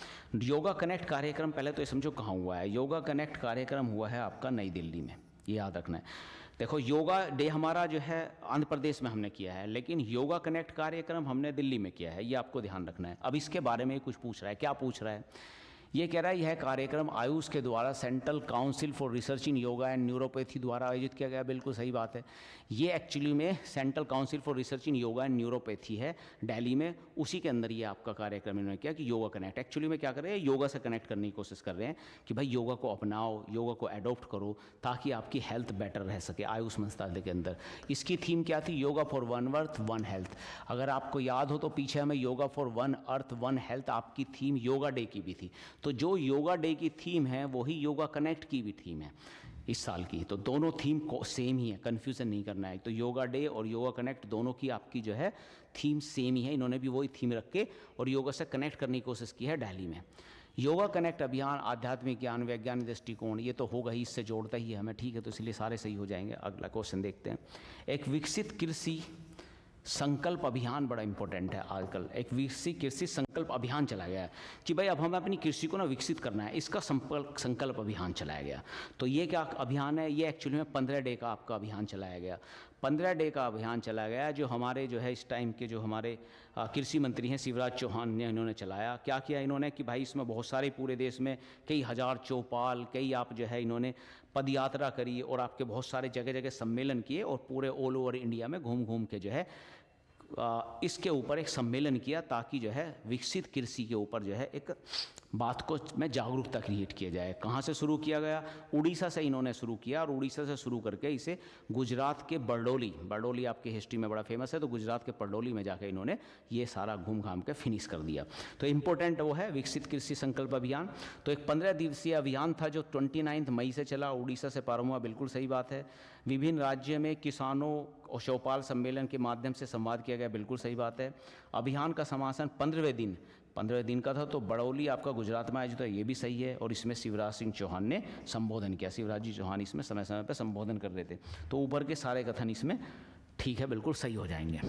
योगा कनेक्ट कार्यक्रम पहले तो ये समझो कहाँ हुआ है। योगा कनेक्ट कार्यक्रम हुआ है आपका नई दिल्ली में, ये याद रखना है। देखो योगा डे हमारा जो है आंध्र प्रदेश में हमने किया है, लेकिन योगा कनेक्ट कार्यक्रम हमने दिल्ली में किया है, ये आपको ध्यान रखना है। अब इसके बारे में कुछ पूछ रहा है, क्या पूछ रहा है, ये कह रहा है यह कार्यक्रम आयुष के द्वारा central council for research in yoga and neuropathy द्वारा आयोजित किया गया। बिल्कुल सही बात है। ये एक्चुअली में central council for research in yoga and neuropathy है दिल्ली में, उसी के अंदर ये आपका कार्यक्रम इन्होंने किया कि योगा कनेक्ट। एक्चुअली में क्या कर रहे हैं, योगा से कनेक्ट करने की कोशिश कर रहे हैं कि भाई योगा को अपनाओ, योगा को एडॉप्ट करो ताकि आपकी हेल्थ बेटर रह सके आयुष मंत्रालय के अंदर। इसकी थीम क्या थी, yoga for one earth one health. अगर आपको याद हो तो पीछे हमें yoga for one earth one health आपकी थीम योगा डे की भी थी। तो जो योगा डे की थीम है वही योगा कनेक्ट की भी थीम है इस साल की। तो दोनों थीम को सेम ही है, कन्फ्यूज़न नहीं करना है। तो योगा डे और योगा कनेक्ट दोनों की आपकी जो है थीम सेम ही है। इन्होंने भी वही थीम रख के और योगा से कनेक्ट करने की कोशिश की है दिल्ली में। योगा कनेक्ट अभियान आध्यात्मिक ज्ञान वैज्ञानिक दृष्टिकोण, ये तो होगा ही, इससे जोड़ता ही है हमें, ठीक है। तो इसलिए सारे सही हो जाएंगे। अगला क्वेश्चन देखते हैं। एक विकसित कृषि संकल्प अभियान बड़ा इंपॉर्टेंट है आजकल। एक विकसित कृषि संकल्प अभियान चलाया गया है कि भाई अब हमें अपनी कृषि को ना विकसित करना है, इसका संकल्प अभियान चलाया गया। तो ये क्या अभियान है, ये एक्चुअली में 15 डे का आपका अभियान चलाया गया। 15 डे का अभियान चलाया गया जो हमारे जो है इस टाइम के जो हमारे कृषि मंत्री हैं शिवराज चौहान ने इन्होंने चलाया। क्या किया इन्होंने कि भाई इसमें बहुत सारे पूरे देश में कई हज़ार चौपाल, कई आप जो है इन्होंने पदयात्रा करी और आपके बहुत सारे जगह जगह सम्मेलन किए और पूरे ऑल ओवर इंडिया में घूम घूम के जो है इसके ऊपर एक सम्मेलन किया ताकि जो है विकसित कृषि के ऊपर जो है एक बात को में जागरूकता क्रिएट किया जाए। कहाँ से शुरू किया गया, उड़ीसा से इन्होंने शुरू किया और उड़ीसा से शुरू करके इसे गुजरात के बरडोली आपकी हिस्ट्री में बड़ा फेमस है, तो गुजरात के बरडोली में जाकर इन्होंने ये सारा घूम घाम के फिनिश कर दिया। तो इम्पोर्टेंट वो है विकसित कृषि संकल्प अभियान। तो एक 15 दिवसीय अभियान था जो 29 मई से चला, उड़ीसा से प्रारंभ हुआ, बिल्कुल सही बात है। विभिन्न राज्य में किसानों और चौपाल सम्मेलन के माध्यम से संवाद किया गया, बिल्कुल सही बात है। अभियान का समापन 15वें दिन का था, तो बरौली आपका गुजरात में आयोजित है, ये भी सही है। और इसमें शिवराज सिंह चौहान ने संबोधन किया। शिवराज जी चौहान इसमें समय समय पर संबोधन कर रहे थे। तो ऊपर के सारे कथन इसमें ठीक है, बिल्कुल सही हो जाएंगे।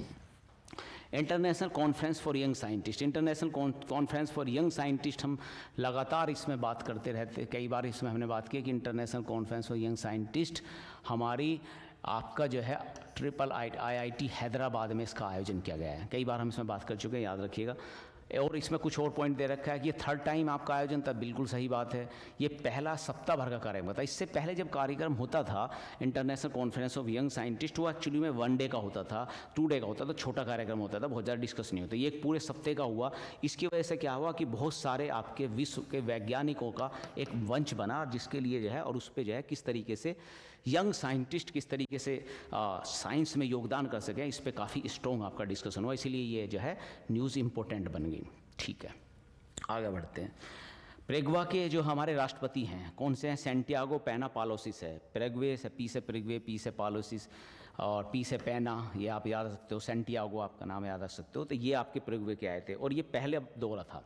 International conference for young scientist, international conference for young scientist हम लगातार इसमें बात करते रहते, कई बार इसमें हमने बात की कि international conference for young scientist हमारी आपका जो है IIT हैदराबाद में इसका आयोजन किया गया है। कई बार हम इसमें बात कर चुके हैं, याद रखिएगा। और इसमें कुछ और पॉइंट दे रखा है कि ये 3rd टाइम आपका आयोजन था, बिल्कुल सही बात है। ये पहला सप्ताह भर का कार्यक्रम था। इससे पहले जब कार्यक्रम होता था international conference of young scientist, वो एक्चुअली में 1 डे का होता था, 2 डे का होता था, छोटा कार्यक्रम होता था, बहुत ज़्यादा डिस्कस नहीं होता। ये एक पूरे सप्ताह का हुआ। इसकी वजह से क्या हुआ कि बहुत सारे आपके विश्व के वैज्ञानिकों का एक मंच बना जिसके लिए जो है, और उस पर जो है किस तरीके से यंग साइंटिस्ट किस तरीके से साइंस में योगदान कर सकें, इस पर काफ़ी स्ट्रॉन्ग आपका डिस्कशन हुआ। इसीलिए ये जो है न्यूज़ इम्पोर्टेंट बन गई। ठीक है, आगे बढ़ते हैं। प्रेगवा के जो हमारे राष्ट्रपति हैं कौन से हैं, सैंटियागो पेना पालोसिस है। प्रेगवे से पी से प्रेगवे, पी से पालोसिस और पी से पेना, ये आप याद रख सकते हो। सैंटियागो आपका नाम याद रख सकते हो। तो ये आपके प्रेगवे के आए थे और ये पहले दौरा था।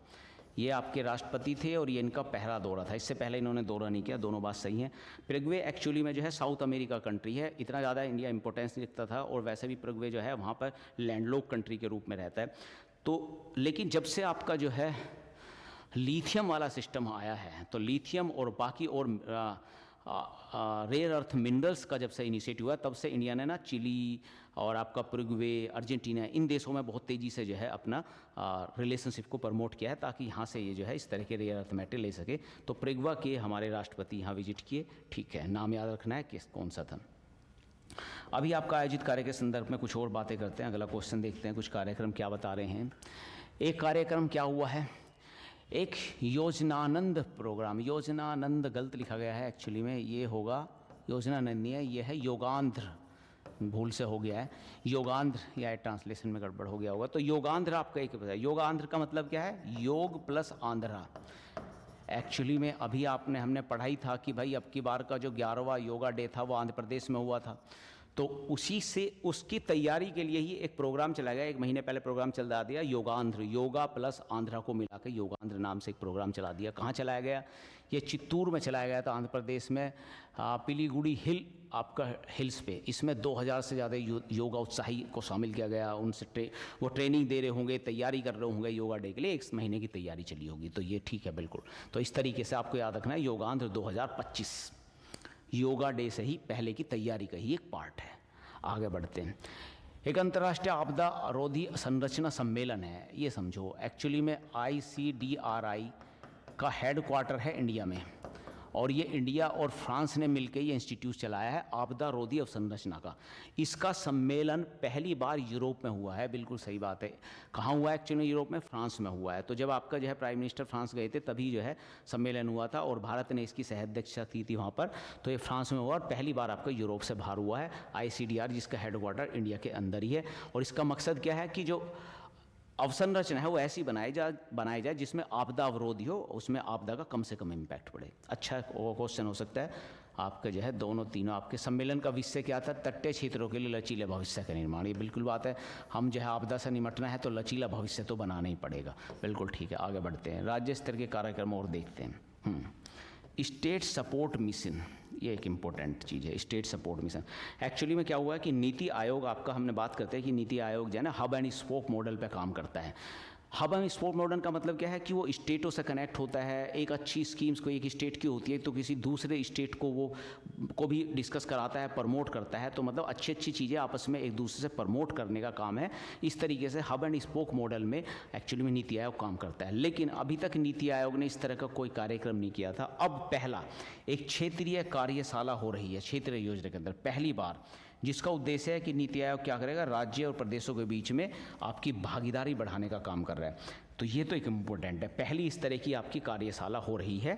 ये आपके राष्ट्रपति थे और ये इनका पहला दौरा था। इससे पहले इन्होंने दौरा नहीं किया, दोनों बात सही है। प्रेगवे एक्चुअली में जो है साउथ अमेरिका कंट्री है, इतना ज़्यादा इंडिया इंपॉर्टेंस नहीं रखता था। और वैसे भी प्रेगवे जो है वहाँ पर लैंडलॉक कंट्री के रूप में रहता है। तो लेकिन जब से आपका जो है लिथियम वाला सिस्टम आया है, तो लिथियम और बाकी और रेयर अर्थ मिनरल्स का जब से इनिशिएटिव हुआ, तब से इंडिया ने ना चिली और आपका प्रेगवे, अर्जेंटीना, इन देशों में बहुत तेज़ी से जो है अपना रिलेशनशिप को प्रमोट किया है ताकि यहाँ से ये जो है इस तरह के रेयर अर्थ मेटल ले सके। तो प्रेगवा के हमारे राष्ट्रपति यहाँ विजिट किए। ठीक है, नाम याद रखना है कि कौन सा था। अभी आपका आयोजित कार्य के संदर्भ में कुछ और बातें करते हैं। अगला क्वेश्चन देखते हैं, कुछ कार्यक्रम क्या बता रहे हैं। एक कार्यक्रम क्या हुआ है, एक योजनानंद प्रोग्राम, योजनानंद गलत लिखा गया है एक्चुअली में, ये होगा योजनानंद नहीं है, ये है योगांध्र, भूल से हो गया है योगांध्र, या ट्रांसलेशन में गड़बड़ हो गया होगा। तो योगांध्र आपका एक पता है, योगांध्र का मतलब क्या है, योग प्लस आंध्रा। एक्चुअली में अभी हमने पढ़ाई था कि भाई अब की बार का जो 11वां योगा डे था वो आंध्र प्रदेश में हुआ था। तो उसी से उसकी तैयारी के लिए ही एक प्रोग्राम चलाया गया। 1 महीने पहले प्रोग्राम चला दिया योगांध्र, योगा प्लस आंध्रा को मिला के योगांध्र नाम से एक प्रोग्राम चला दिया। कहाँ चलाया गया, ये चित्तूर में चलाया गया था आंध्र प्रदेश में, पिलीगुड़ी हिल आपका हिल्स पे। इसमें 2000 से ज़्यादा योगा उत्साही को शामिल किया गया। उनसे वो ट्रेनिंग दे रहे होंगे, तैयारी कर रहे होंगे योगा डे के लिए। 1 महीने की तैयारी चली होगी। तो ये ठीक है बिल्कुल। तो इस तरीके से आपको याद रखना है, योगांध्र 2025 योगा डे से ही पहले की तैयारी का ही एक पार्ट है। आगे बढ़ते हैं। एक अंतर्राष्ट्रीय आपदा रोधी संरचना सम्मेलन है, ये समझो। एक्चुअली में ICDRI का हेड क्वार्टर है इंडिया में, और ये इंडिया और फ्रांस ने मिलकर ये इंस्टीट्यूट चलाया है आपदा रोधी अवसंरचना का। इसका सम्मेलन पहली बार यूरोप में हुआ है, बिल्कुल सही बात है। कहाँ हुआ है एक्चुअली? यूरोप में, फ्रांस में हुआ है। तो जब आपका जो है प्राइम मिनिस्टर फ्रांस गए थे तभी जो है सम्मेलन हुआ था, और भारत ने इसकी सह अध्यक्षता की थी वहाँ पर। तो ये फ्रांस में हुआ और पहली बार आपका यूरोप से बाहर हुआ है। ICDR जिसका हेड क्वार्टर इंडिया के अंदर ही है, और इसका मकसद क्या है कि जो अवसंरचना है वो ऐसी बनाई जाए जिसमें आपदा अवरोधी हो, उसमें आपदा का कम से कम इम्पैक्ट पड़े। अच्छा क्वेश्चन हो सकता है आपका जो है दोनों तीनों आपके सम्मेलन का विषय क्या था? तटीय क्षेत्रों के लिए लचीले भविष्य का निर्माण। ये बिल्कुल बात है, हम जो है आपदा से निपटना है तो लचीला भविष्य तो बनाना ही पड़ेगा। बिल्कुल ठीक है, आगे बढ़ते हैं, राज्य स्तर के कार्यक्रम और देखते हैं। स्टेट सपोर्ट मिशन, ये एक इम्पोर्टेंट चीज़ है, स्टेट सपोर्ट मिशन। एक्चुअली में क्या हुआ है कि नीति आयोग आपका, हमने बात करते हैं कि नीति आयोग जो है ना हब एंड स्पोक मॉडल पे काम करता है। हब एंड स्पोक मॉडल का मतलब क्या है कि वो स्टेटों से कनेक्ट होता है। एक अच्छी स्कीम्स को एक स्टेट की होती है तो किसी दूसरे स्टेट को वो को भी डिस्कस कराता है, प्रमोट करता है। तो मतलब अच्छी अच्छी चीज़ें आपस में एक दूसरे से प्रमोट करने का काम है। इस तरीके से हब एंड स्पोक मॉडल में एक्चुअली में नीति आयोग काम करता है। लेकिन अभी तक नीति आयोग ने इस तरह का कोई कार्यक्रम नहीं किया था। अब पहला एक क्षेत्रीय कार्यशाला हो रही है क्षेत्रीय योजना के अंदर पहली बार, जिसका उद्देश्य है कि नीति आयोग क्या करेगा, राज्य और प्रदेशों के बीच में आपकी भागीदारी बढ़ाने का काम कर रहा है। तो ये तो एक इम्पोर्टेंट है, पहली इस तरह की आपकी कार्यशाला हो रही है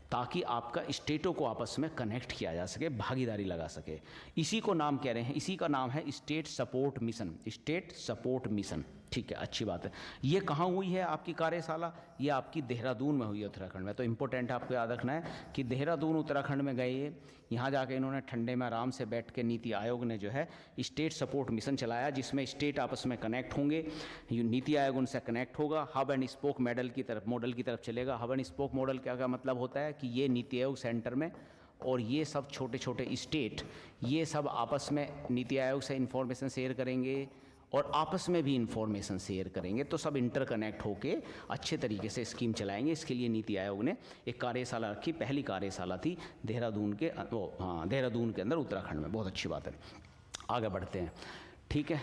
ताकि आपका स्टेटों को आपस में कनेक्ट किया जा सके, भागीदारी लगा सके। इसी को नाम कह रहे हैं, इसी का नाम है state support mission. State support mission, ठीक है, अच्छी बात है। ये कहाँ हुई है आपकी कार्यशाला? ये आपकी देहरादून में हुई है, उत्तराखंड में। तो इम्पोर्टेंट आपको याद रखना है कि देहरादून उत्तराखंड में गए, यहाँ जाके इन्होंने ठंडे में आराम से बैठ के नीति आयोग ने जो है स्टेट सपोर्ट मिशन चलाया, जिसमें स्टेट आपस में कनेक्ट होंगे, नीति आयोग उनसे कनेक्ट होगा, हब एंड स्पोक मॉडल की तरफ चलेगा। हब एंड स्पोक मॉडल क्या मतलब होता है कि ये नीति आयोग सेंटर में और ये सब छोटे छोटे स्टेट, ये सब आपस में नीति आयोग से इंफॉर्मेशन शेयर करेंगे और आपस में भी इंफॉर्मेशन शेयर करेंगे, तो सब इंटरकनेक्ट होके अच्छे तरीके से स्कीम चलाएंगे। इसके लिए नीति आयोग ने एक कार्यशाला रखी, पहली कार्यशाला थी देहरादून के देहरादून के अंदर उत्तराखंड में। बहुत अच्छी बात है, आगे बढ़ते हैं, ठीक है।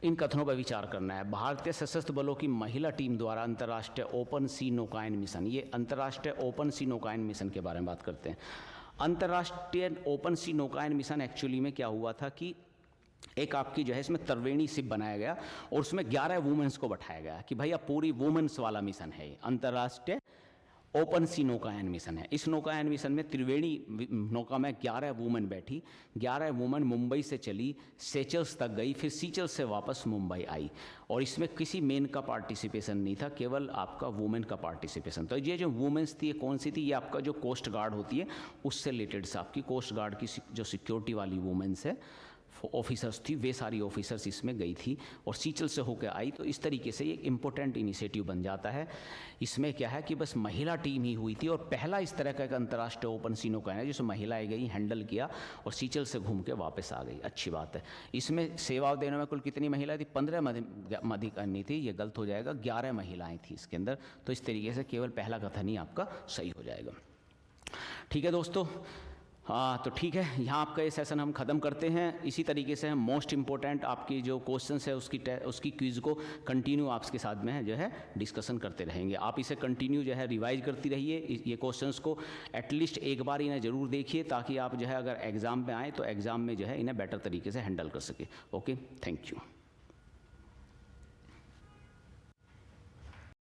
इन कथनों पर विचार करना है। भारतीय सशस्त्र बलों की महिला टीम द्वारा अंतर्राष्ट्रीय ओपन सी नौकायन मिशन, ये अंतर्राष्ट्रीय ओपन सी नौकायन मिशन के बारे में बात करते हैं। अंतर्राष्ट्रीय ओपन सी नौकायन मिशन एक्चुअली में क्या हुआ था कि एक आपकी जो है इसमें त्रिवेणी शिप बनाया गया और उसमें 11 वुमेन्स को बैठाया गया कि भाई अब पूरी वुमेन्स वाला मिशन है। अंतर्राष्ट्रीय ओपन सी नौकायन मिशन है। इस नौकायन मिशन में त्रिवेणी नौका में 11 वुमेन बैठी, 11 वुमेन मुंबई से चली, सेचल्स तक गई, फिर सीचल्स से वापस मुंबई आई, और इसमें किसी मेन का पार्टिसिपेशन नहीं था, केवल आपका वुमेन का पार्टिसिपेशन। तो ये जो वुमेन्स थी ये कौन सी थी? ये आपका जो कोस्ट गार्ड होती है उससे रिलेटेड से आपकी कोस्ट गार्ड की जो सिक्योरिटी वाली वुमेन्स है, ऑफिसर्स थी, वे सारी ऑफिसर्स इसमें गई थी और सीचल से होकर आई। तो इस तरीके से ये इम्पोर्टेंट इनिशिएटिव बन जाता है। इसमें क्या है कि बस महिला टीम ही हुई थी और पहला इस तरह का एक अंतर्राष्ट्रीय ओपन सी नौकायन है जिसमें महिलाएं गई, हैंडल किया और सीचल से घूम के वापस आ गई। अच्छी बात है। इसमें सेवा देने में कुल कितनी महिलाएं थी? 15 मधिकर्णी थी, ये गलत हो जाएगा, 11 महिलाएं थी इसके अंदर। तो इस तरीके से केवल पहला कथन ही आपका सही हो जाएगा। ठीक है दोस्तों, तो ठीक है, यहाँ आपका ये सेशन हम ख़त्म करते हैं। इसी तरीके से हम मोस्ट इम्पोर्टेंट आपकी जो क्वेश्चंस है उसकी क्विज़ को कंटिन्यू आपके साथ में जो है डिस्कशन करते रहेंगे। आप इसे कंटिन्यू जो है रिवाइज करती रहिए, ये क्वेश्चंस को एटलीस्ट एक बार इन्हें ज़रूर देखिए ताकि आप जो है अगर एग्ज़ाम में आए तो एग्ज़ाम में जो है इन्हें बेटर तरीके से हैंडल कर सके। Okay, thank you.